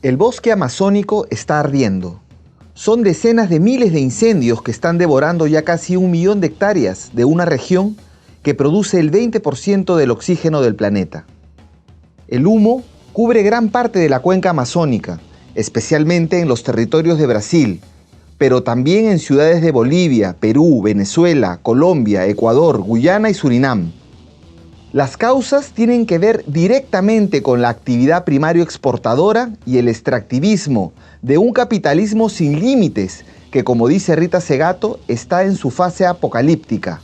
El bosque amazónico está ardiendo. Son decenas de miles de incendios que están devorando ya casi 1 millón de hectáreas de una región que produce el 20% del oxígeno del planeta. El humo cubre gran parte de la cuenca amazónica, especialmente en los territorios de Brasil, pero también en ciudades de Bolivia, Perú, Venezuela, Colombia, Ecuador, Guyana y Surinam. Las causas tienen que ver directamente con la actividad primario exportadora y el extractivismo de un capitalismo sin límites que, como dice Rita Segato, está en su fase apocalíptica,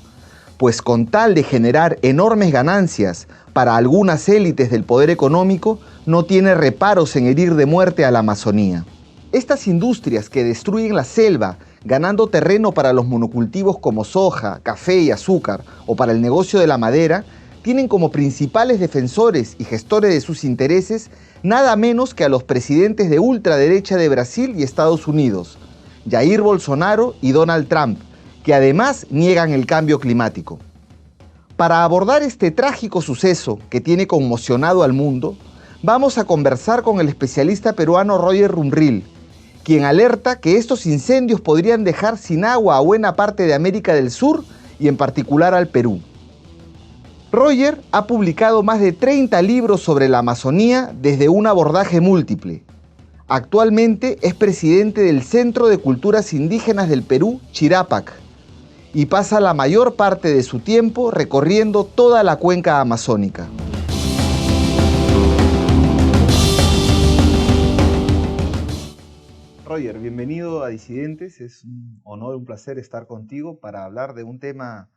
pues con tal de generar enormes ganancias para algunas élites del poder económico, no tiene reparos en herir de muerte a la Amazonía. Estas industrias que destruyen la selva, ganando terreno para los monocultivos como soja, café y azúcar, o para el negocio de la madera, tienen como principales defensores y gestores de sus intereses nada menos que a los presidentes de ultraderecha de Brasil y Estados Unidos, Jair Bolsonaro y Donald Trump, que además niegan el cambio climático. Para abordar este trágico suceso que tiene conmocionado al mundo, vamos a conversar con el especialista peruano Roger Rumril, quien alerta que estos incendios podrían dejar sin agua a buena parte de América del Sur y en particular al Perú. Roger ha publicado más de 30 libros sobre la Amazonía desde un abordaje múltiple. Actualmente es presidente del Centro de Culturas Indígenas del Perú, Chirapac, y pasa la mayor parte de su tiempo recorriendo toda la cuenca amazónica. Roger, bienvenido a Disidentes. Es un honor, un placer estar contigo para hablar de un tema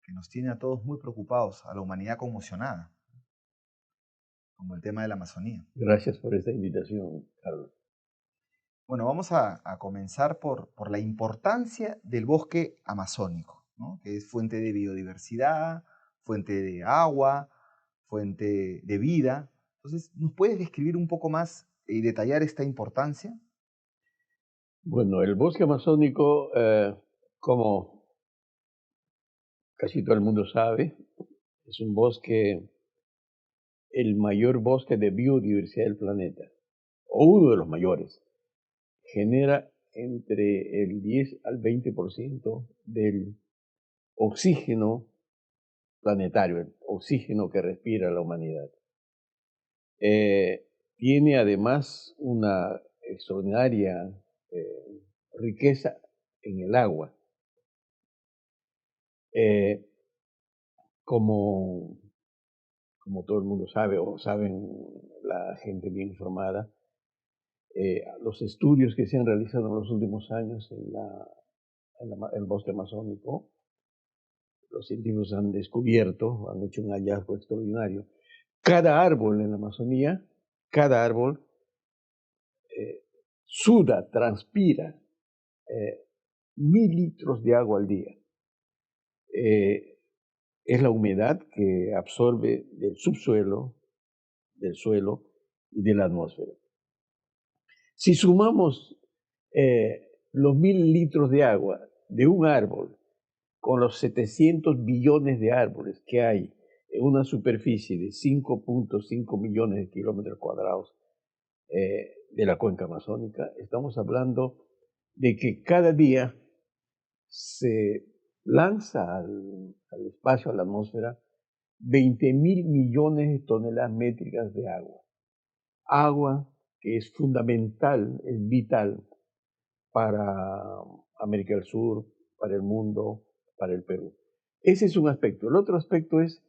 que nos tiene a todos muy preocupados, a la humanidad conmocionada, como el tema de la Amazonía. Gracias por esta invitación, Carlos. Bueno, vamos a comenzar por la importancia del bosque amazónico, ¿no? Que es fuente de biodiversidad, fuente de agua, fuente de vida. Entonces, ¿nos puedes describir un poco más y detallar esta importancia? Bueno, el bosque amazónico, como casi todo el mundo sabe, es un bosque, el mayor bosque de biodiversidad del planeta, o uno de los mayores. Genera entre el 10 al 20% del oxígeno planetario, el oxígeno que respira la humanidad. Tiene además una extraordinaria riqueza en el agua. Eh, como, como todo el mundo sabe, o saben la gente bien informada, los estudios que se han realizado en los últimos años en el bosque amazónico, los científicos han descubierto, han hecho un hallazgo extraordinario. Cada árbol en la Amazonía, cada árbol suda, transpira 1000 litros de agua al día. Es la humedad que absorbe del subsuelo, del suelo y de la atmósfera. Si sumamos los 1000 litros de agua de un árbol con los 700 billones de árboles que hay en una superficie de 5.5 millones de kilómetros cuadrados de la cuenca amazónica, estamos hablando de que cada día se lanza al espacio, a la atmósfera, 20.000 millones de toneladas métricas de agua. Agua que es fundamental, es vital para América del Sur, para el mundo, para el Perú. Ese es un aspecto. El otro aspecto es,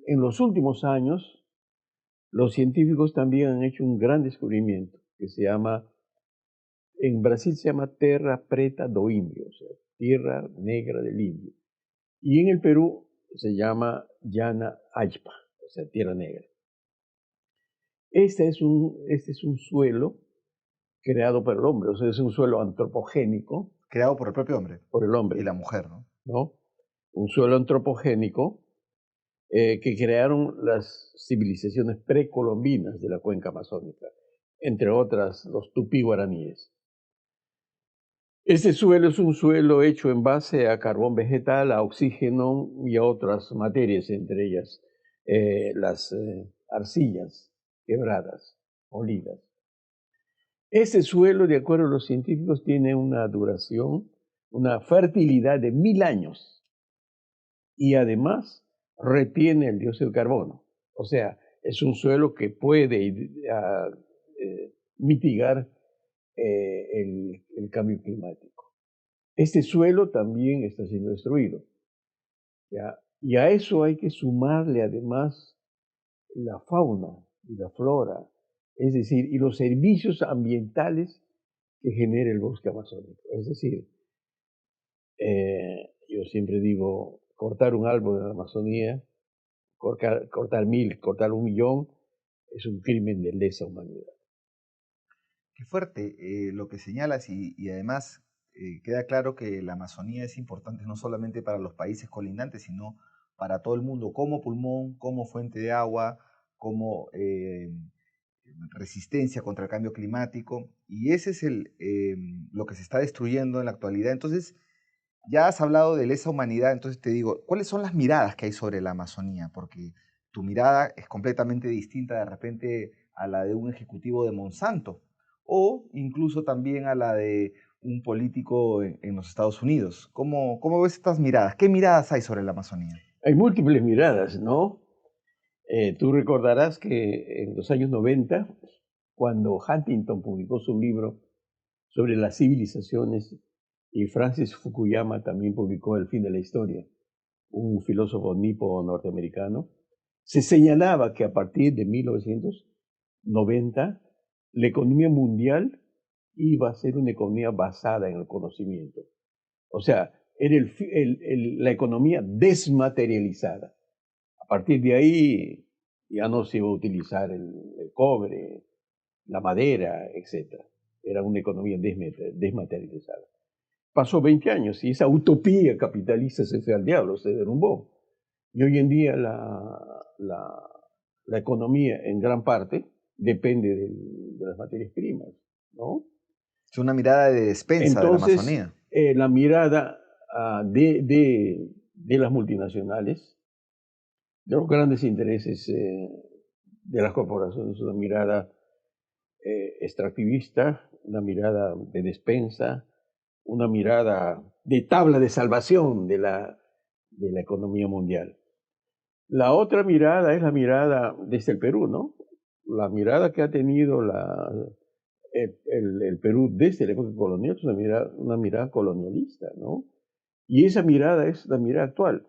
en los últimos años, los científicos también han hecho un gran descubrimiento que se llama, en Brasil se llama Terra Preta do Indio, o sea, tierra negra del indio. Y en el Perú se llama Llana Aypa, o sea, tierra negra. Este es un suelo creado por el hombre, o sea, es un suelo antropogénico. Creado por el propio hombre. Por el hombre. Y la mujer, ¿no? ¿No? Un suelo antropogénico que crearon las civilizaciones precolombinas de la cuenca amazónica, entre otras los tupí guaraníes. Este suelo es un suelo hecho en base a carbón vegetal, a oxígeno y a otras materias, entre ellas las arcillas quebradas, molidas. Ese suelo, de acuerdo a los científicos, tiene una duración, una fertilidad de 1000 años y además retiene el dióxido de carbono. O sea, es un suelo que puede mitigar el cambio climático. Este suelo también está siendo destruido, ¿ya? Y a eso hay que sumarle además la fauna y la flora, es decir, y los servicios ambientales que genera el bosque amazónico. Es decir, yo siempre digo, cortar un árbol en la Amazonía, cortar 1000, cortar 1.000.000, es un crimen de lesa humanidad. Qué fuerte lo que señalas y además queda claro que la Amazonía es importante no solamente para los países colindantes, sino para todo el mundo, como pulmón, como fuente de agua, como resistencia contra el cambio climático. Y ese es lo que se está destruyendo en la actualidad. Entonces, ya has hablado de lesa humanidad, entonces te digo, ¿cuáles son las miradas que hay sobre la Amazonía? Porque tu mirada es completamente distinta de repente a la de un ejecutivo de Monsanto o incluso también a la de un político en los Estados Unidos. ¿Cómo ves estas miradas? ¿Qué miradas hay sobre la Amazonía? Hay múltiples miradas, ¿no? Tú recordarás que en los años 90, cuando Huntington publicó su libro sobre las civilizaciones y Francis Fukuyama también publicó El fin de la historia, un filósofo nipo norteamericano, se señalaba que a partir de 1990 la economía mundial iba a ser una economía basada en el conocimiento. O sea, era la economía desmaterializada. A partir de ahí ya no se iba a utilizar el cobre, la madera, etc. Era una economía desmaterializada. Pasó 20 años y esa utopía capitalista se fue al diablo, se derrumbó. Y hoy en día la economía en gran parte depende de las materias primas, ¿no? Es una mirada de despensa de la Entonces, Amazonía. la mirada de las multinacionales, de los grandes intereses de las corporaciones, una mirada extractivista, una mirada de despensa, una mirada de tabla de salvación de la economía mundial. La otra mirada es la mirada desde el Perú, ¿no? La mirada que ha tenido el Perú desde la época colonial es una mirada colonialista, ¿no? Y esa mirada es la mirada actual.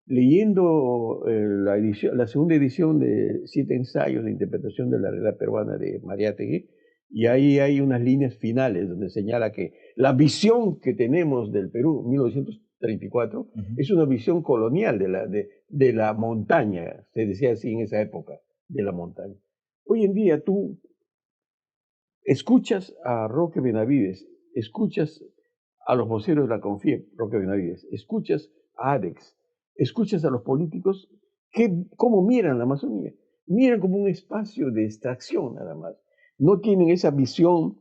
Leyendo la segunda edición de 7 ensayos de interpretación de la realidad peruana de Mariátegui, y ahí hay unas líneas finales donde señala que la visión que tenemos del Perú 1934 es una visión colonial de la montaña, se decía así en esa época, de la montaña. Hoy en día tú escuchas a Roque Benavides, escuchas a los voceros de la CONFIEP, Roque Benavides, escuchas a ADEX, escuchas a los políticos cómo miran la Amazonía. Miran como un espacio de extracción nada más. No tienen esa visión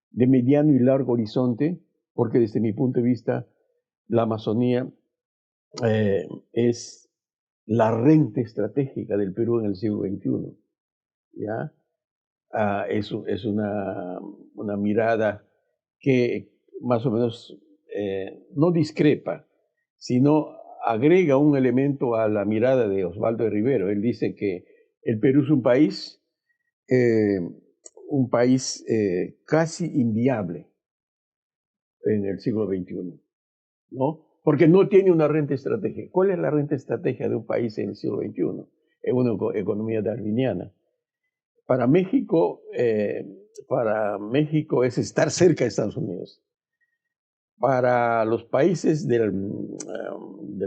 de mediano y largo horizonte, porque desde mi punto de vista la Amazonía es la renta estratégica del Perú en el siglo XXI. ¿Ya? Es una mirada que más o menos no discrepa, sino agrega un elemento a la mirada de Osvaldo de Rivero. Él dice que el Perú es eh, un país casi inviable en el siglo XXI, ¿no? Porque no tiene una renta estratégica. ¿Cuál es la renta estratégica de un país en el siglo XXI? Es una economía darwiniana. Para México, es estar cerca de Estados Unidos. Para los países del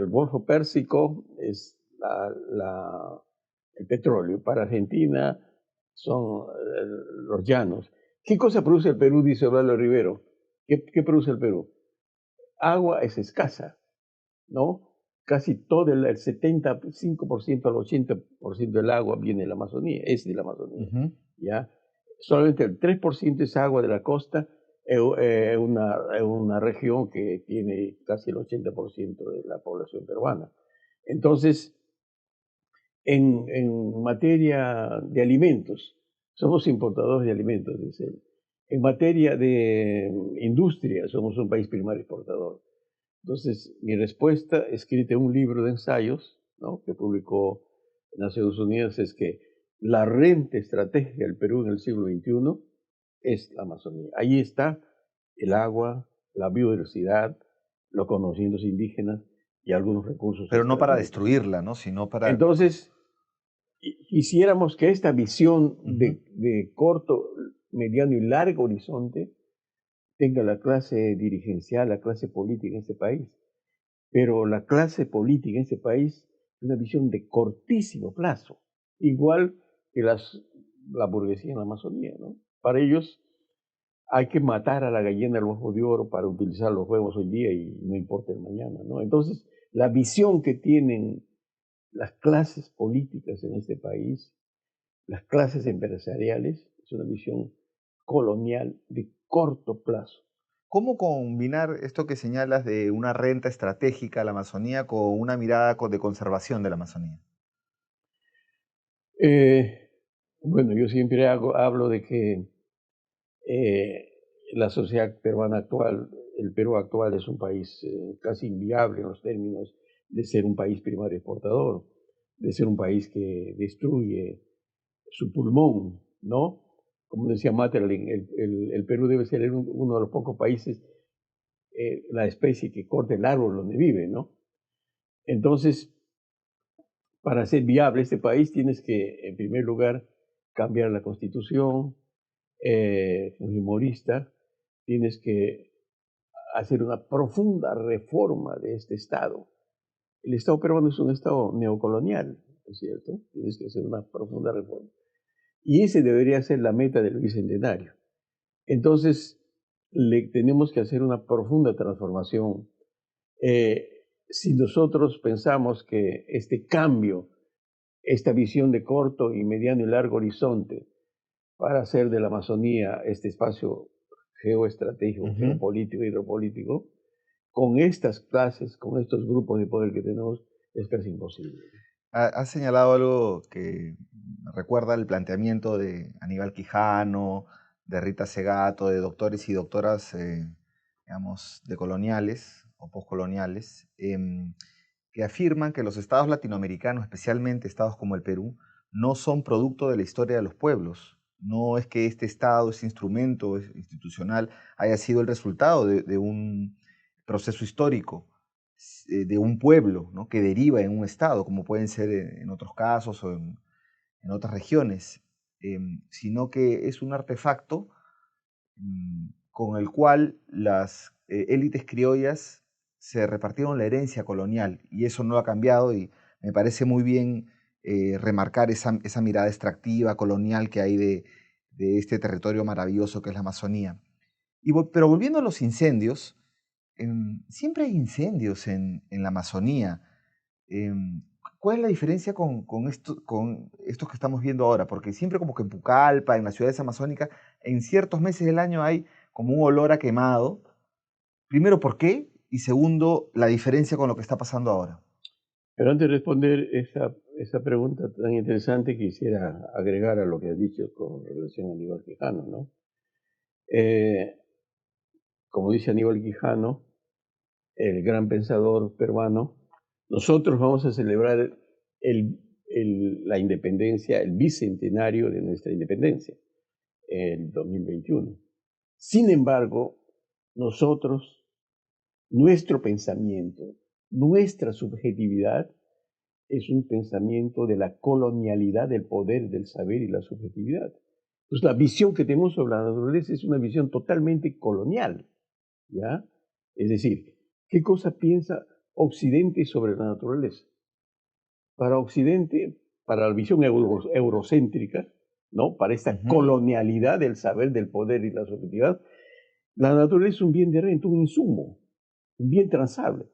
Golfo Pérsico es el petróleo. Para Argentina son los llanos. ¿Qué cosa produce el Perú? Dice Osvaldo Rivero. ¿Qué produce el Perú? Agua es escasa, ¿no? Casi todo el 75% al 80% del agua viene de la Amazonía, es de la Amazonía, ¿ya? Solamente el 3% es agua de la costa, una región que tiene casi el 80% de la población peruana. Entonces, en materia de alimentos, somos importadores de alimentos, dice él. En materia de industria, somos un país primario exportador. Entonces, mi respuesta, escrita en un libro de ensayos, ¿no?, que publicó en Naciones Unidas, es que la renta estratégica del Perú en el siglo XXI es la Amazonía. Ahí está el agua, la biodiversidad, los conocimientos indígenas y algunos recursos Pero no para estratégicos. destruirla, ¿no? Sino para... Entonces, quisiéramos que esta visión Ujú. de corto, mediano y largo horizonte tenga la clase dirigencial, la clase política en este país. Pero la clase política en este país tiene una visión de cortísimo plazo, igual que la burguesía en la Amazonía, ¿no? Para ellos hay que matar a la gallina del huevo de oro para utilizar los huevos hoy día y no importa el mañana, ¿no? Entonces, la visión que tienen las clases políticas en este país, las clases empresariales, es una visión colonial de corto plazo. ¿Cómo combinar esto que señalas de una renta estratégica a la Amazonía con una mirada de conservación de la Amazonía? Eh, bueno, yo siempre hablo de que eh, la sociedad peruana actual, el Perú actual es un país casi inviable en los términos de ser un país primario exportador, de ser un país que destruye su pulmón, ¿no? Como decía Materlin, el Perú debe ser uno de los pocos países, la especie que corta el árbol donde vive, ¿no? Entonces, para ser viable este país tienes que, en primer lugar, cambiar la constitución, fujimorista, tienes que hacer una profunda reforma de este Estado. El Estado peruano es un Estado neocolonial, ¿no es cierto? Tienes que hacer una profunda reforma. Y ese debería ser la meta del Bicentenario. Entonces, tenemos que hacer una profunda transformación. Si nosotros pensamos que este cambio, esta visión de corto y mediano y largo horizonte, para hacer de la Amazonía este espacio geoestratégico, Ujú. geopolítico, hidropolítico, con estas clases, con estos grupos de poder que tenemos, es casi imposible. Has señalado algo que me recuerda el planteamiento de Aníbal Quijano, de Rita Segato, de doctores y doctoras, digamos, decoloniales o postcoloniales, que afirman que los estados latinoamericanos, especialmente estados como el Perú, no son producto de la historia de los pueblos. No es que este estado, este instrumento institucional, haya sido el resultado de un proceso histórico, de un pueblo, ¿no?, que deriva en un estado, como pueden ser en otros casos o en otras regiones, sino que es un artefacto con el cual las élites criollas se repartieron la herencia colonial y eso no ha cambiado y me parece muy bien remarcar esa mirada extractiva, colonial que hay de este territorio maravilloso que es la Amazonía. Pero volviendo a los incendios, siempre hay incendios en la Amazonía. Em, ¿Cuál es la diferencia con estos que estamos viendo ahora? Porque siempre como que en Pucallpa, en las ciudades amazónicas, en ciertos meses del año hay como un olor a quemado. Primero, ¿por qué? Y segundo, la diferencia con lo que está pasando ahora. Pero antes de responder esa pregunta tan interesante, quisiera agregar a lo que has dicho con relación a Aníbal Quijano, ¿no? Eh, Como dice Aníbal Quijano, el gran pensador peruano, nosotros vamos a celebrar la independencia, el bicentenario de nuestra independencia, el 2021. Sin embargo, nosotros, nuestro pensamiento, nuestra subjetividad es un pensamiento de la colonialidad del poder, del saber y la subjetividad. Pues la visión que tenemos sobre la naturaleza es una visión totalmente colonial, ¿ya? Es decir, ¿qué cosa piensa Occidente sobre la naturaleza? Para Occidente, para la visión eurocéntrica, ¿no? Para esta Ujú. colonialidad del saber, del poder y la subjetividad, la naturaleza es un bien de renta, un insumo, un bien transable.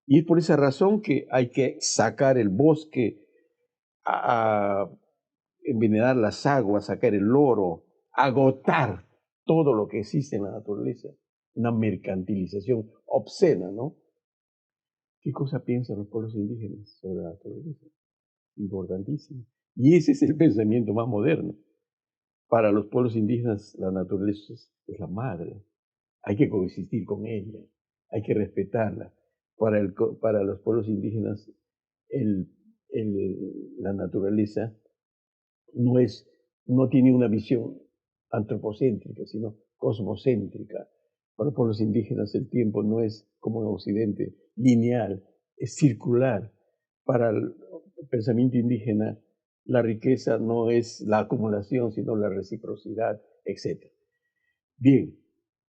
Y es por esa razón que hay que sacar el bosque, a envenenar las aguas, sacar el oro, agotar todo lo que existe en la naturaleza. Una mercantilización obscena, ¿no? ¿Qué cosa piensan los pueblos indígenas sobre la naturaleza? Importantísimo. Y ese es el pensamiento más moderno. Para los pueblos indígenas la naturaleza es la madre, hay que coexistir con ella, hay que respetarla. Para los pueblos indígenas el, la naturaleza no, no tiene una visión antropocéntrica, sino cosmocéntrica. Para los pueblos indígenas el tiempo no es como en Occidente, lineal, es circular. Para el pensamiento indígena la riqueza no es la acumulación, sino la reciprocidad, etc. Bien,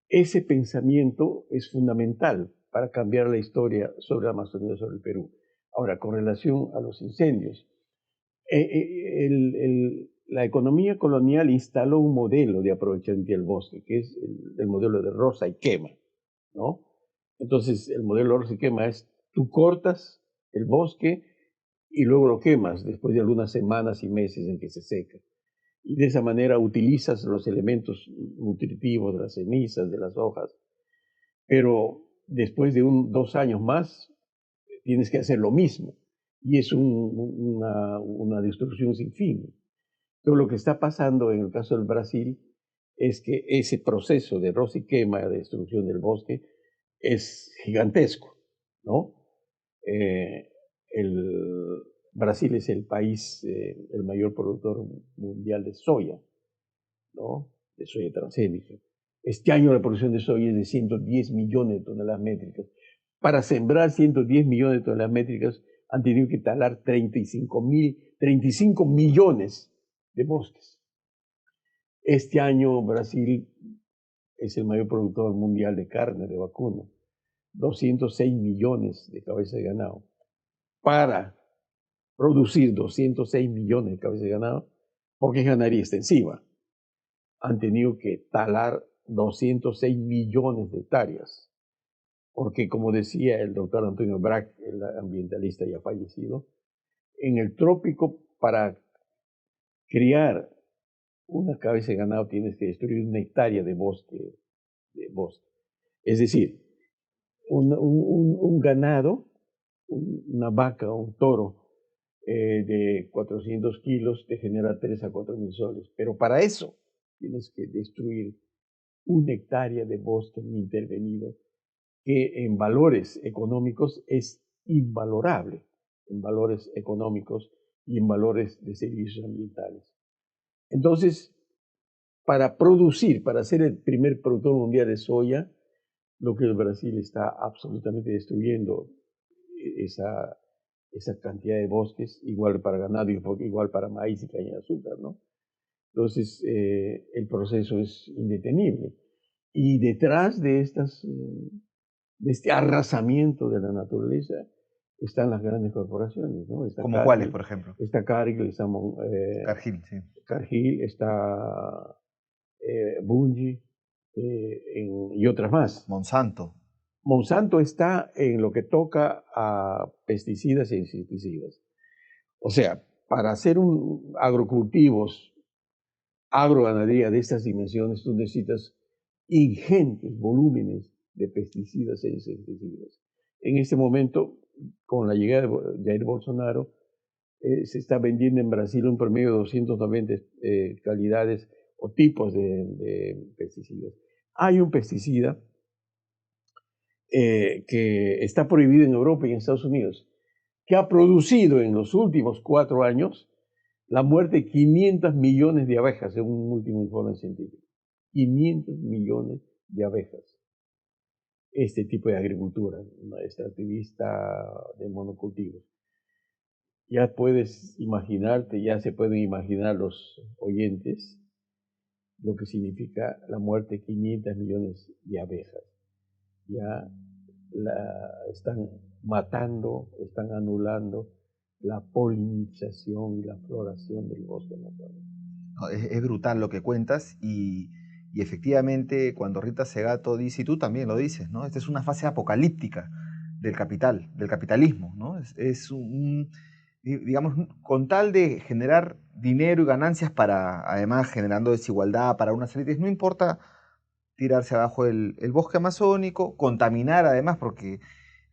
ese pensamiento es fundamental para cambiar la historia sobre la Amazonía, sobre el Perú. Ahora, con relación a los incendios, la economía colonial instaló un modelo de aprovechamiento del bosque, que es el modelo de roza y quema, ¿no? Entonces, el modelo de roza y quema es, tú cortas el bosque y luego lo quemas después de algunas semanas y meses en que se seca. Y de esa manera utilizas los elementos nutritivos de las cenizas, de las hojas, pero después de 2 años más tienes que hacer lo mismo y es una destrucción sin fin. Pero lo que está pasando en el caso del Brasil es que ese proceso de roza y quema, de destrucción del bosque, es gigantesco, ¿no? El Brasil es el país, el mayor productor mundial de soya, ¿no? De soya transgénica. Este año la producción de soya es de 110 millones de toneladas métricas. Para sembrar 110 millones de toneladas métricas han tenido que talar 35 millones de bosques. Este año Brasil es el mayor productor mundial de carne de vacuno, 206 millones de cabezas de ganado. Para producir 206 millones de cabezas de ganado, porque es ganadería extensiva, han tenido que talar 206 millones de hectáreas. Porque, como decía el doctor Antonio Brac, el ambientalista ya fallecido, en el trópico, para criar una cabeza de ganado tienes que destruir 1 hectárea de bosque. Es decir, un ganado, una vaca o un toro de 400 kilos te genera 3 a 4 mil soles. Pero para eso tienes que destruir 1 hectárea de bosque intervenido, que en valores económicos es invalorable, en valores económicos y en valores de servicios ambientales. Entonces, para producir, para ser el primer productor mundial de soya, lo que el Brasil está absolutamente destruyendo esa cantidad de bosques, igual para ganado y igual para maíz y caña de azúcar, ¿no? Entonces, el proceso es indetenible. Y detrás de este arrasamiento de la naturaleza están las grandes corporaciones, ¿no? Está ¿Como Cargill, cuáles, por ejemplo? Está Cargill, está Cargill, sí. Cargill, está Bunge y otras más. Monsanto. Monsanto está en lo que toca a pesticidas e insecticidas. O sea, para hacer agrocultivos, agroganadería de estas dimensiones, tú necesitas ingentes volúmenes de pesticidas e insecticidas. En este momento, con la llegada de Jair Bolsonaro, se está vendiendo en Brasil un promedio de 290 calidades o tipos de pesticidas. Hay un pesticida que está prohibido en Europa y en Estados Unidos, que ha producido en los últimos 4 años la muerte de 500 millones de abejas, según un último informe científico. 500 millones de abejas. Este tipo de agricultura, una extractivista de monocultivos. Ya puedes imaginarte, ya se pueden imaginar los oyentes lo que significa la muerte de 500 millones de abejas. Ya están matando, están anulando la polinización y la floración del bosque amazónico. No, es brutal lo que cuentas y efectivamente cuando Rita Segato dice, y tú también lo dices, ¿no? Esta es una fase apocalíptica del capital, del capitalismo, ¿no? Digamos, con tal de generar dinero y ganancias para, además, generando desigualdad para unas élites, no importa tirarse abajo el bosque amazónico, contaminar además, porque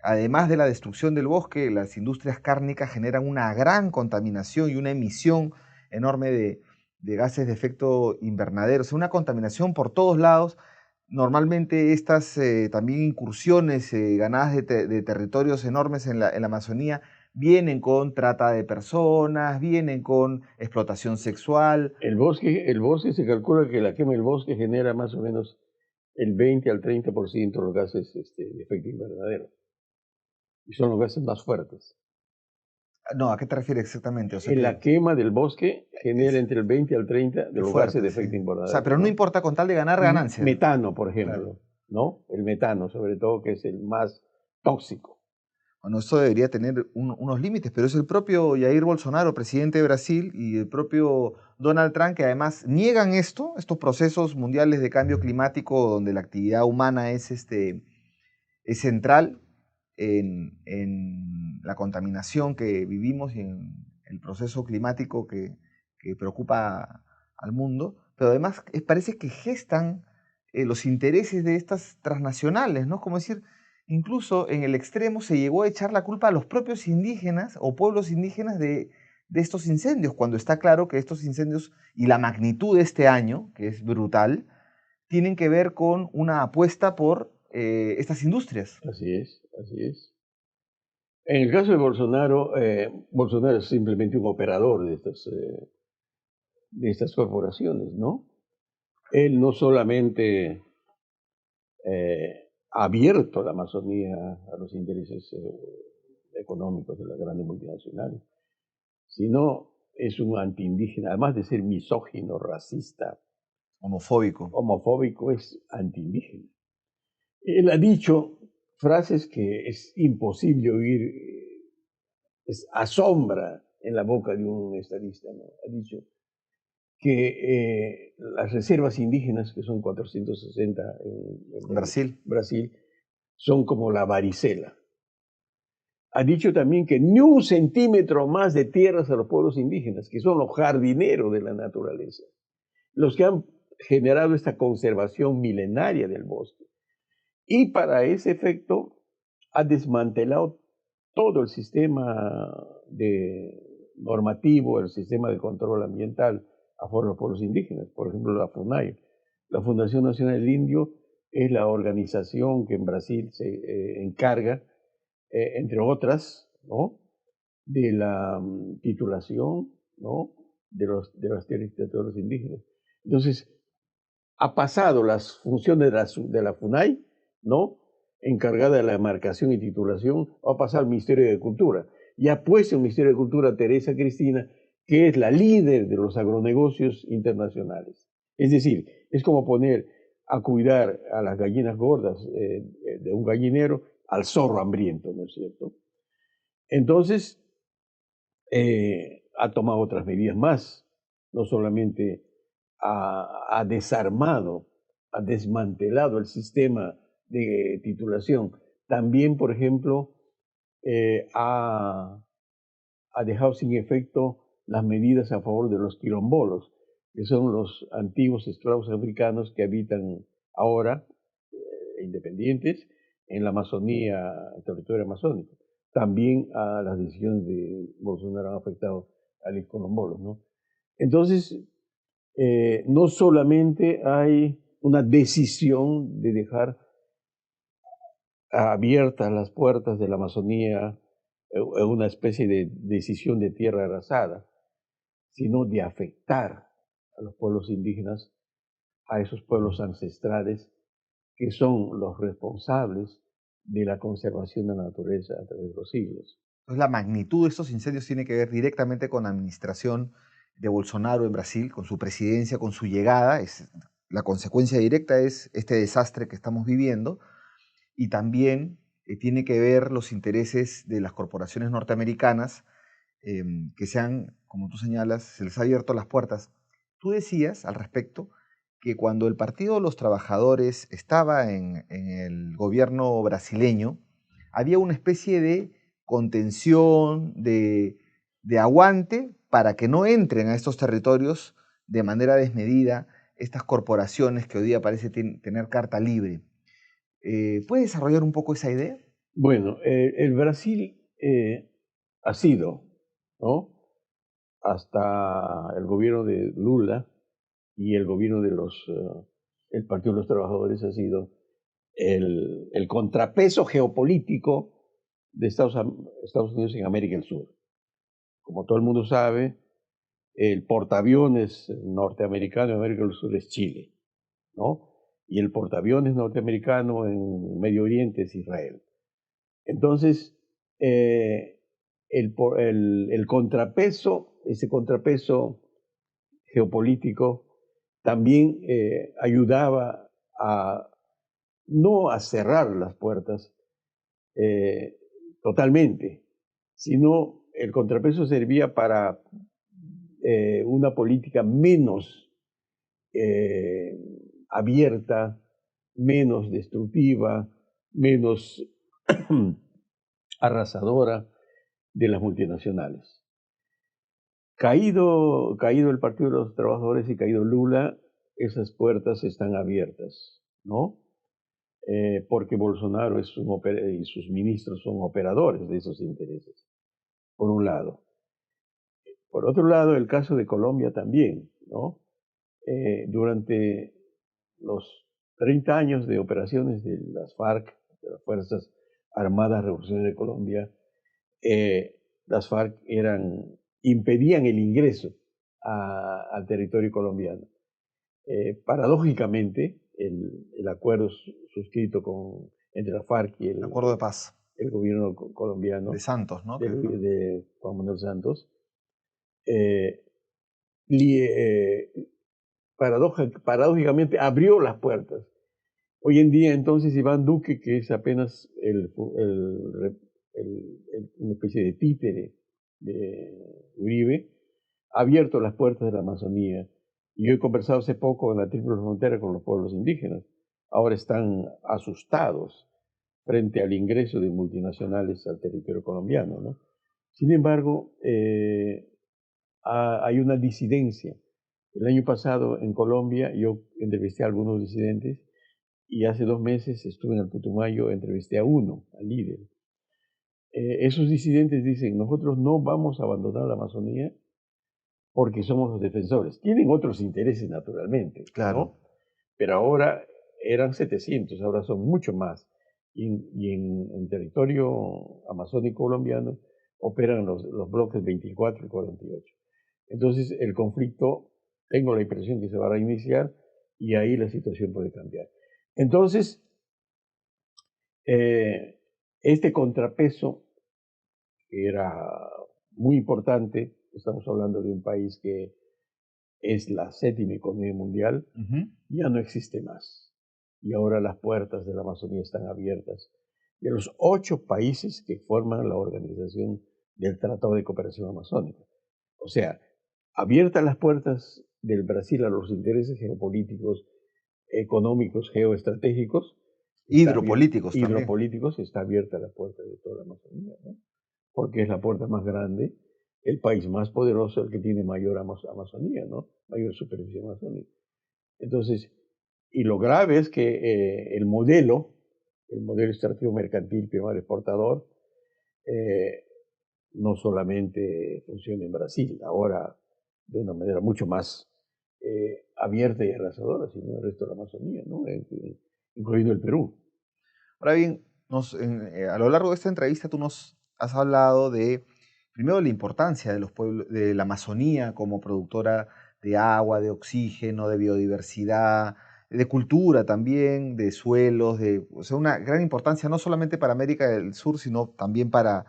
además de la destrucción del bosque, las industrias cárnicas generan una gran contaminación y una emisión enorme de gases de efecto invernadero, o sea, una contaminación por todos lados. Normalmente estas también incursiones ganadas de territorios enormes en la Amazonía vienen con trata de personas, vienen con explotación sexual. El bosque se calcula que la quema del bosque genera más o menos el 20 al 30% de los gases de efecto invernadero. Y son los gases más fuertes. No, ¿a qué te refieres exactamente? O sea En la que quema del bosque genera es, entre el 20 al 30 de es los gases fuerte, de sí. efecto O sea, invernadero, pero no ¿no? importa con tal de ganar ganancia. Metano, por Claro. ejemplo, ¿no? El metano, sobre todo, que es el más tóxico. Bueno, esto debería tener unos límites, pero es el propio Jair Bolsonaro, presidente de Brasil, y el propio Donald Trump, que además niegan estos procesos mundiales de cambio climático donde la actividad humana es central en la contaminación que vivimos y en el proceso climático que preocupa al mundo, pero además parece que gestan los intereses de estas transnacionales, ¿no? Como decir, incluso en el extremo se llegó a echar la culpa a los propios indígenas o pueblos indígenas de estos incendios, cuando está claro que estos incendios y la magnitud de este año, que es brutal, tienen que ver con una apuesta por estas industrias. Así es, así es. En el caso de Bolsonaro, Bolsonaro es simplemente un operador de estas corporaciones, ¿no? Él no solamente ha abierto la Amazonía a los intereses económicos de las grandes multinacionales, sino es un antiindígena, además de ser misógino, racista, Homofóbico. homofóbico, es antiindígena. Él ha dicho frases que es imposible oír, asombra en la boca de un estadista, ¿no? Ha dicho que las reservas indígenas, que son 460 en Brasil. Brasil, son como la varicela. Ha dicho también que ni un centímetro más de tierras a los pueblos indígenas, que son los jardineros de la naturaleza, los que han generado esta conservación milenaria del bosque. Y para ese efecto ha desmantelado todo el sistema normativo, el sistema de control ambiental a favor de los pueblos indígenas. Por ejemplo, la FUNAI, la Fundación Nacional del Indio, es la organización que en Brasil se encarga, entre otras, ¿no?, de la titulación, ¿no?, de las tierras de todos los indígenas. Entonces, ha pasado las funciones de la FUNAI, ¿no?, encargada de la marcación y titulación, va a pasar al Ministerio de Cultura. Y ha puesto en el Ministerio de Cultura a Teresa Cristina, que es la líder de los agronegocios internacionales. Es decir, es como poner a cuidar a las gallinas gordas de un gallinero al zorro hambriento, ¿no es cierto? Entonces, ha tomado otras medidas más, no solamente ha desarmado, ha desmantelado el sistema de titulación, también, por ejemplo, ha dejado sin efecto las medidas a favor de los quilombolos, que son los antiguos esclavos africanos que habitan ahora, independientes, en la Amazonía, el territorio amazónico. También a las decisiones de Bolsonaro han afectado a los quilombolos, ¿no? Entonces, no solamente hay una decisión de dejar abiertas las puertas de la Amazonía, una especie de decisión de tierra arrasada, sino de afectar a los pueblos indígenas, a esos pueblos ancestrales que son los responsables de la conservación de la naturaleza a través de los siglos. Entonces, la magnitud de estos incendios tiene que ver directamente con la administración de Bolsonaro en Brasil, con su presidencia, con su llegada. La consecuencia directa es este desastre que estamos viviendo. Y también tiene que ver los intereses de las corporaciones norteamericanas que como tú señalas, se les ha abierto las puertas. Tú decías al respecto que cuando el Partido de los Trabajadores estaba en el gobierno brasileño, había una especie de contención, de aguante para que no entren a estos territorios de manera desmedida estas corporaciones que hoy día parece tener carta libre. ¿Puedes desarrollar un poco esa idea? Bueno, el Brasil ha sido, ¿no?, hasta el gobierno de Lula y el gobierno de el Partido de los Trabajadores ha sido el contrapeso geopolítico de Estados Unidos en América del Sur. Como todo el mundo sabe, el portaaviones norteamericano en América del Sur es Chile, ¿no? Y el portaaviones norteamericano en Medio Oriente es Israel. Entonces, el contrapeso, ese contrapeso geopolítico también ayudaba a no a cerrar las puertas totalmente, sino el contrapeso servía para una política menos abierta, menos destructiva, menos arrasadora de las multinacionales. Caído el Partido de los Trabajadores y caído Lula, esas puertas están abiertas, ¿no? Porque Bolsonaro y sus ministros son operadores de esos intereses, por un lado. Por otro lado, el caso de Colombia también, ¿no? Durante los 30 años de operaciones de las FARC, de las Fuerzas Armadas Revolucionarias de Colombia, las FARC impedían el ingreso al territorio colombiano. Paradójicamente, el acuerdo suscrito entre la FARC y el acuerdo de paz, el gobierno colombiano de Santos, ¿no? De Juan Manuel Santos, paradójicamente abrió las puertas. Hoy en día, entonces, Iván Duque, que es apenas una especie de títere de Uribe, ha abierto las puertas de la Amazonía. Y yo he conversado hace poco en la Trípoli Frontera con los pueblos indígenas. Ahora están asustados frente al ingreso de multinacionales al territorio colombiano, ¿no? Sin embargo, hay una disidencia. El año pasado en Colombia yo entrevisté a algunos disidentes y hace 2 meses estuve en el Putumayo, entrevisté a uno, al líder. Esos disidentes dicen, nosotros no vamos a abandonar la Amazonía porque somos los defensores. Tienen otros intereses, naturalmente, claro, ¿no? Pero ahora eran 700, ahora son mucho más. Y en territorio amazónico colombiano operan los bloques 24 y 48. Entonces el conflicto, tengo la impresión que se va a reiniciar y ahí la situación puede cambiar. Entonces, este contrapeso era muy importante. Estamos hablando de un país que es la 7ª economía mundial, ya no existe más. Y ahora las puertas de la Amazonía están abiertas. De los 8 países que forman la organización del Tratado de Cooperación Amazónica. O sea, abiertas las puertas del Brasil a los intereses geopolíticos, económicos, geoestratégicos, hidropolíticos, está abierta la puerta de toda la Amazonía, ¿no? Porque es la puerta más grande, el país más poderoso, el que tiene mayor Amazonía, ¿no? Mayor superficie amazónica. Entonces, y lo grave es que el modelo extractivo mercantil primario exportador, no solamente funciona en Brasil, ahora de una manera mucho más abierta y arrasadora, sino en el resto de la Amazonía, ¿no? Incluyendo el Perú. Ahora bien, a lo largo de esta entrevista tú nos has hablado de, primero, la importancia de los pueblos, de la Amazonía como productora de agua, de oxígeno, de biodiversidad, de cultura también, de suelos, o sea, una gran importancia no solamente para América del Sur, sino también para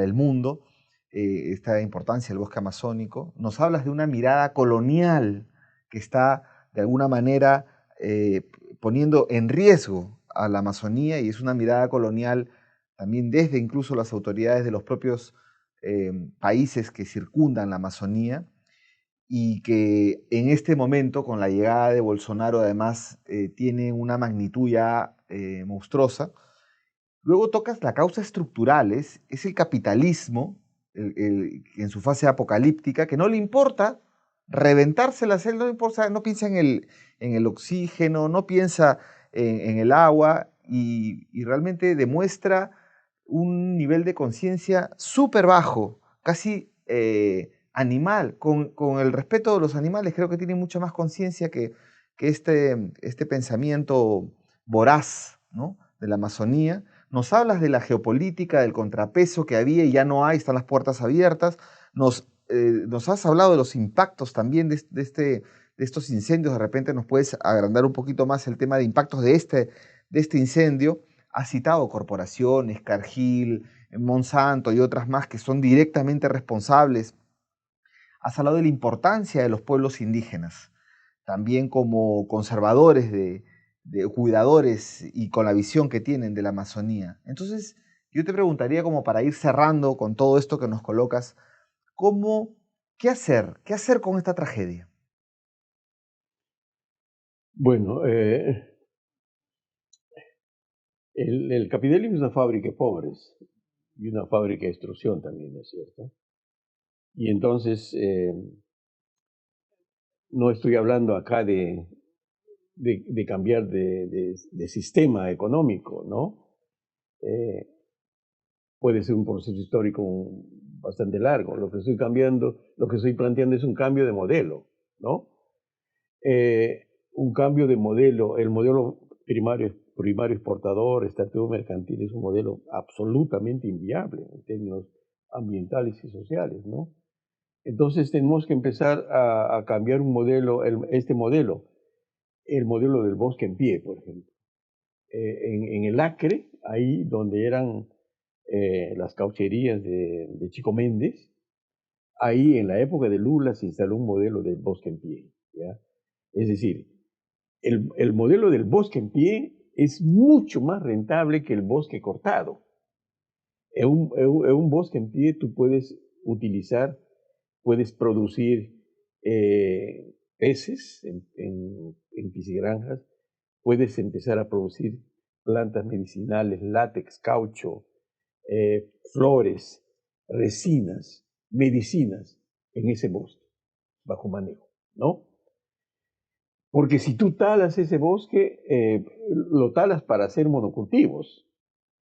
el mundo, esta importancia del bosque amazónico. Nos hablas de una mirada colonial que está, de alguna manera, poniendo en riesgo a la Amazonía, y es una mirada colonial también desde incluso las autoridades de los propios países que circundan la Amazonía, y que en este momento, con la llegada de Bolsonaro, además tiene una magnitud ya monstruosa. Luego tocas la causa estructural, es el capitalismo en su fase apocalíptica, que no le importa reventárselas, él no importa, no piensa en el oxígeno, no piensa en el agua, y realmente demuestra un nivel de conciencia súper bajo, casi animal, con el respeto de los animales, creo que tiene mucha más conciencia que este pensamiento voraz, ¿no? De la Amazonía. Nos hablas de la geopolítica, del contrapeso que había y ya no hay, están las puertas abiertas. Nos has hablado de los impactos también de estos incendios. De repente nos puedes agrandar un poquito más el tema de impactos de este incendio. Has citado corporaciones, Cargill, Monsanto y otras más que son directamente responsables. Has hablado de la importancia de los pueblos indígenas, también como conservadores, de cuidadores y con la visión que tienen de la Amazonía. Entonces, yo te preguntaría como para ir cerrando con todo esto que nos colocas, ¿cómo, qué hacer? ¿Qué hacer con esta tragedia? Bueno, el capitalismo es una fábrica de pobres y una fábrica de destrucción también, ¿es cierto? Y entonces, no estoy hablando acá de cambiar de sistema económico, ¿no? Eh, puede ser un proceso histórico bastante largo. Lo que estoy planteando es un cambio de modelo, ¿no? Un cambio de modelo, el modelo primario exportador, extractivo mercantil, es un modelo absolutamente inviable en términos ambientales y sociales, ¿no? Entonces tenemos que empezar a cambiar un modelo, este modelo, el modelo del bosque en pie, por ejemplo. En el Acre, ahí donde eran las caucherías de Chico Méndez, ahí en la época de Lula se instaló un modelo del bosque en pie, ¿ya? Es decir, el modelo del bosque en pie es mucho más rentable que el bosque cortado. En un bosque en pie tú puedes producir peces en piscigranjas, puedes empezar a producir plantas medicinales, látex, caucho, flores, resinas, medicinas en ese bosque, bajo manejo, ¿no? Porque si tú talas ese bosque, lo talas para hacer monocultivos,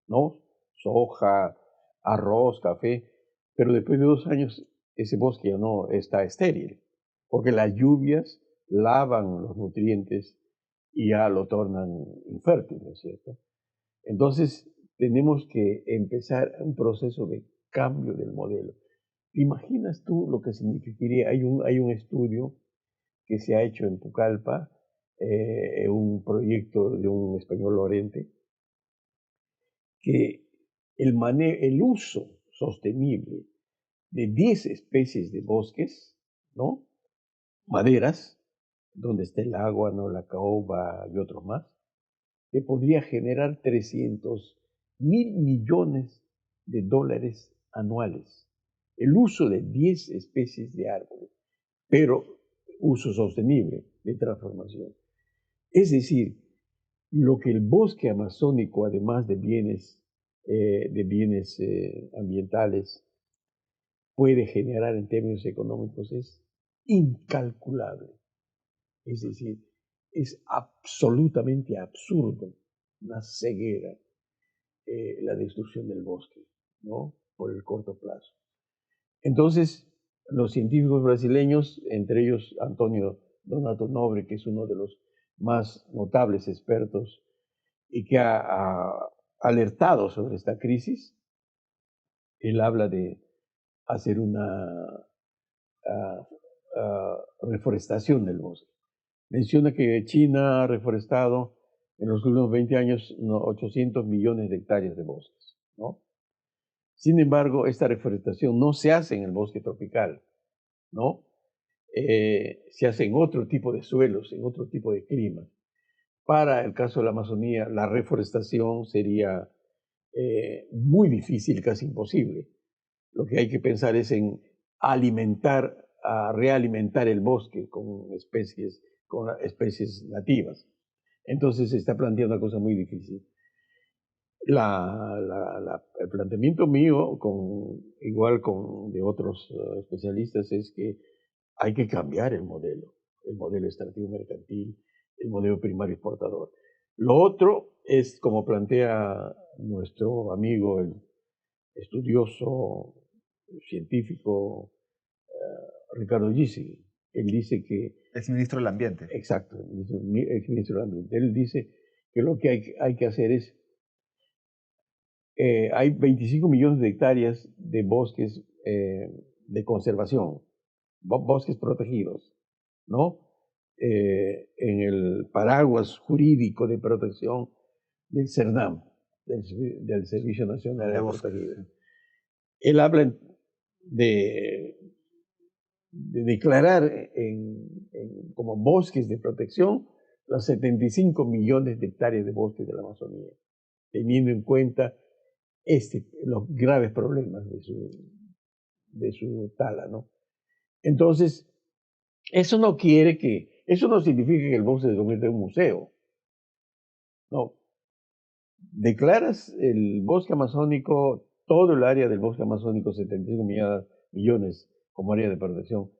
¿no? Soja, arroz, café, pero después de 2 años ese bosque ya no está estéril, porque las lluvias lavan los nutrientes y ya lo tornan infértil, ¿no es cierto? Entonces tenemos que empezar un proceso de cambio del modelo. ¿Te imaginas tú lo que significaría? Hay un estudio que se ha hecho en Pucallpa, un proyecto de un español Lorente, que el uso sostenible de 10 especies de bosques, ¿no? Maderas, donde está el agua, ¿no? La caoba y otros más, que podría generar 300.000 millones de dólares anuales. El uso de 10 especies de árboles, pero uso sostenible de transformación. Es decir, lo que el bosque amazónico, además de bienes ambientales, puede generar en términos económicos es incalculable. Es decir, es absolutamente absurdo, una ceguera, la destrucción del bosque, ¿no? Por el corto plazo. Entonces, los científicos brasileños, entre ellos Antonio Donato Nobre, que es uno de los más notables expertos y que ha alertado sobre esta crisis, él habla de hacer una ah, reforestación del bosque. Menciona que China ha reforestado en los últimos 20 años 800 millones de hectáreas de bosques, ¿no? Sin embargo, esta reforestación no se hace en el bosque tropical, ¿no? Se hace en otro tipo de suelos, en otro tipo de clima. Para el caso de la Amazonía, la reforestación sería muy difícil, casi imposible. Lo que hay que pensar es en realimentar el bosque con especies nativas. Entonces se está planteando una cosa muy difícil. El planteamiento mío, igual con de otros especialistas, es que hay que cambiar el modelo extractivo mercantil, el modelo primario exportador. Lo otro es, como plantea nuestro amigo, el estudioso, científico Ricardo Gysi. Él dice que, Es ministro del Ambiente. exacto, el ministro del Ambiente, él dice que lo que hay que hacer es, hay 25 millones de hectáreas de bosques de conservación, bosques protegidos, ¿no? En el paraguas jurídico de protección del CERNAM, del Servicio Nacional De de bosques. Protegidos. Él habla de, de declarar como bosques de protección los 75 millones de hectáreas de bosques de la Amazonía, teniendo en cuenta los graves problemas de su tala, ¿no? Entonces, eso no significa que el bosque se convierta en un museo. No. Declaras el bosque amazónico, todo el área del bosque amazónico, 75 millones como área de protección,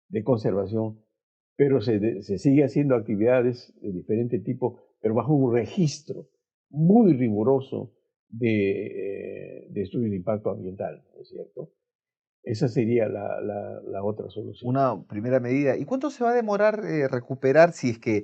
de conservación, pero se sigue haciendo actividades de diferente tipo, pero bajo un registro muy riguroso de estudio de impacto ambiental, ¿no es cierto? Esa sería la otra solución. Una primera medida. ¿Y cuánto se va a demorar recuperar si es que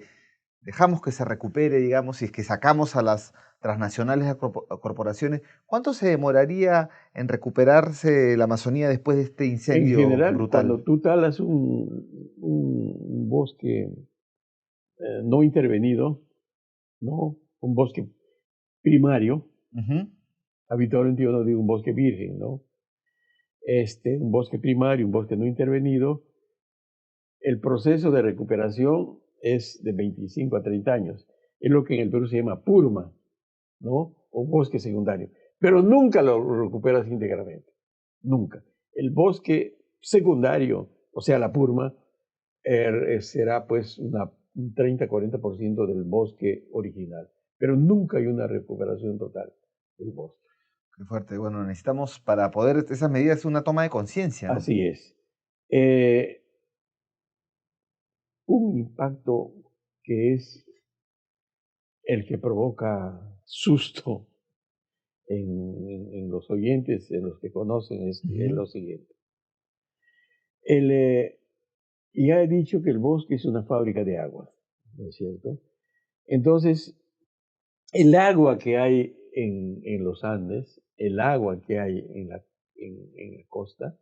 dejamos que se recupere, digamos, si es que sacamos a las transnacionales a corporaciones? ¿Cuánto se demoraría en recuperarse la Amazonía después de este En incendio general, cuando brutal? tú talas un bosque no intervenido, ¿no? Un bosque primario, Ujú. habitualmente yo no digo un bosque virgen, ¿no? Un bosque primario, un bosque no intervenido, el proceso de recuperación es de 25 a 30 años. Es lo que en el Perú se llama purma, ¿no? O bosque secundario. Pero nunca lo recuperas íntegramente. Nunca. El bosque secundario, o sea, la purma, será pues un 30-40% del bosque original. Pero nunca hay una recuperación total del bosque. Qué fuerte. Bueno, necesitamos para poder esas medidas una toma de conciencia, ¿no? Así es. Eh, un impacto que es el que provoca susto en los oyentes, en los que conocen, es Ujú. lo siguiente. El, eh, ya he dicho que el bosque es una fábrica de agua, ¿no es cierto? Entonces, el agua que hay en los Andes, el agua que hay en la costa,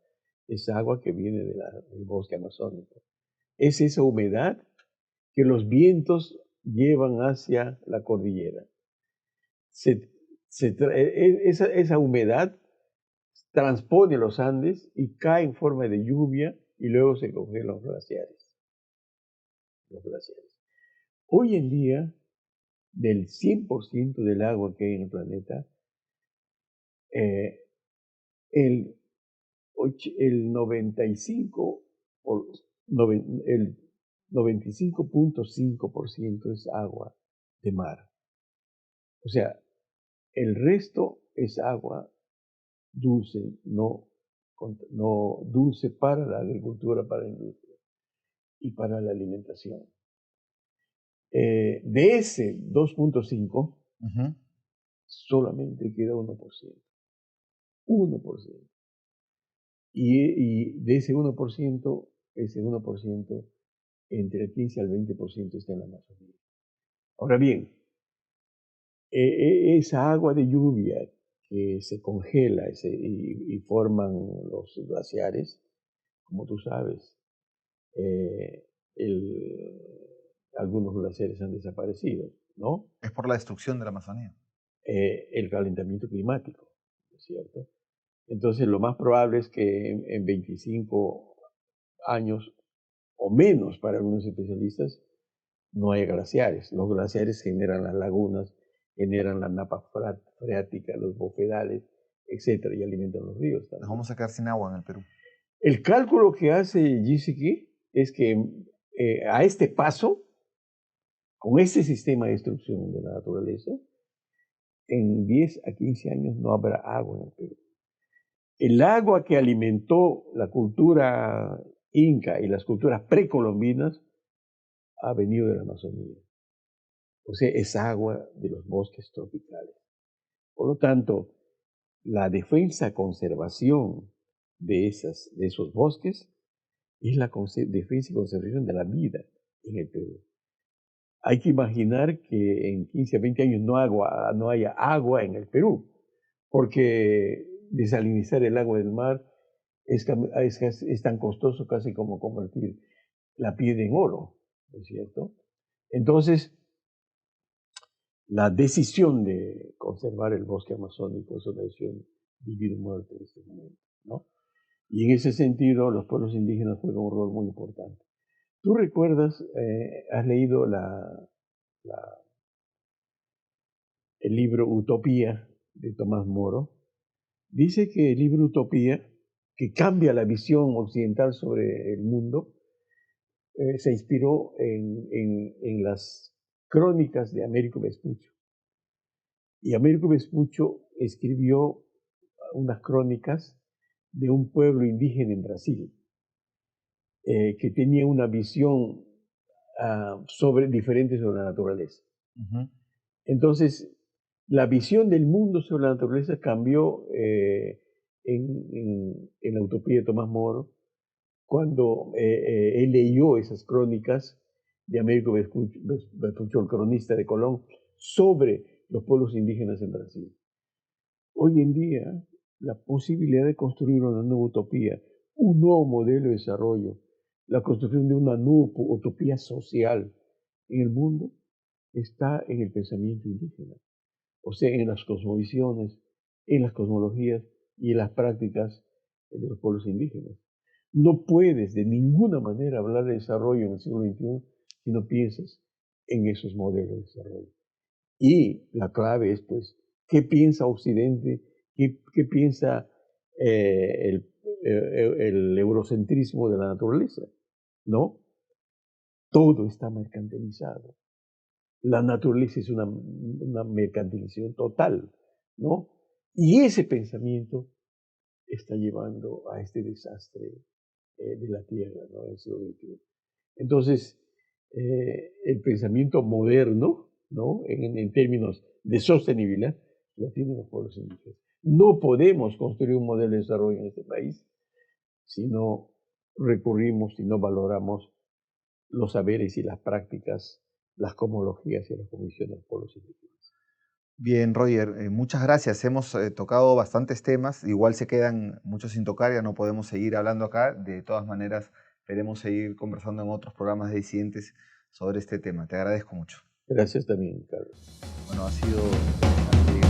es agua que viene del bosque amazónico. Es esa humedad que los vientos llevan hacia la cordillera. Se, esa humedad transpone los Andes y cae en forma de lluvia y luego se congelan los glaciares. Los glaciares. Hoy en día, del 100% del agua que hay en el planeta, eh, el, el 95, el 95.5% es agua de mar. O sea, el resto es agua dulce, no dulce para la agricultura, para la industria y para la alimentación. De ese 2.5, Ujú. solamente queda 1%. 1%. Y de ese 1%, entre el 15 al 20% está en la Amazonía. Ahora bien, esa agua de lluvia que se congela y forman los glaciares, como tú sabes, eh, el- algunos glaciares han desaparecido, ¿no? Es por la destrucción de la Amazonía. El calentamiento climático, ¿no es cierto? Entonces, lo más probable es que en 25 años o menos para algunos especialistas no haya glaciares. Los glaciares generan las lagunas, generan la napa freática, los bofedales, etcétera, y alimentan los ríos Nos también. vamos a quedar sin agua en el Perú. El cálculo que hace GCK es que a este paso, con este sistema de destrucción de la naturaleza, en 10 a 15 años no habrá agua en el Perú. El agua que alimentó la cultura inca y las culturas precolombinas ha venido de la Amazonía. O sea, es agua de los bosques tropicales. Por lo tanto, la defensa, conservación de esos bosques es la defensa y conservación de la vida en el Perú. Hay que imaginar que en 15 a 20 años no haya agua en el Perú, porque desalinizar el agua del mar es tan costoso casi como convertir la piedra en oro, ¿no es cierto? Entonces, la decisión de conservar el bosque amazónico es una decisión vida o muerte en este momento, ¿no? Y en ese sentido, los pueblos indígenas juegan un rol muy importante. ¿Tú recuerdas, has leído el libro Utopía de Tomás Moro? Dice que el libro Utopía, que cambia la visión occidental sobre el mundo, se inspiró en las crónicas de Américo Vespuccio. Y Américo Vespuccio escribió unas crónicas de un pueblo indígena en Brasil, que tenía una visión diferente sobre la naturaleza. Ujú. Entonces, la visión del mundo sobre la naturaleza cambió en la Utopía de Tomás Moro, cuando él leyó esas crónicas de Américo Vespuccio, el cronista de Colón, sobre los pueblos indígenas en Brasil. Hoy en día, la posibilidad de construir una nueva utopía, un nuevo modelo de desarrollo, la construcción de una nueva utopía social en el mundo, está en el pensamiento indígena, o sea, en las cosmovisiones, en las cosmologías y en las prácticas de los pueblos indígenas. No puedes de ninguna manera hablar de desarrollo en el siglo XXI si no piensas en esos modelos de desarrollo. Y la clave es, pues, ¿qué piensa Occidente? ¿Qué piensa el eurocentrismo de la naturaleza? ¿No? Todo está mercantilizado. La naturaleza es una mercantilización total, ¿no? Y ese pensamiento está llevando a este desastre de la Tierra, ¿no? En el siglo XXI. Entonces, el pensamiento moderno, ¿no? En términos de sostenibilidad, lo tienen los pueblos indígenas. No podemos construir un modelo de desarrollo en este país si no recurrimos, si no valoramos los saberes y las prácticas, las cosmologías y las convicciones de los pueblos indígenas. Bien, Roger, muchas gracias. Hemos tocado bastantes temas. Igual se quedan muchos sin tocar, ya no podemos seguir hablando acá. De todas maneras, esperemos seguir conversando en otros programas de Disidentes sobre este tema. Te agradezco mucho. Gracias también, Carlos. Bueno, ha sido interesante.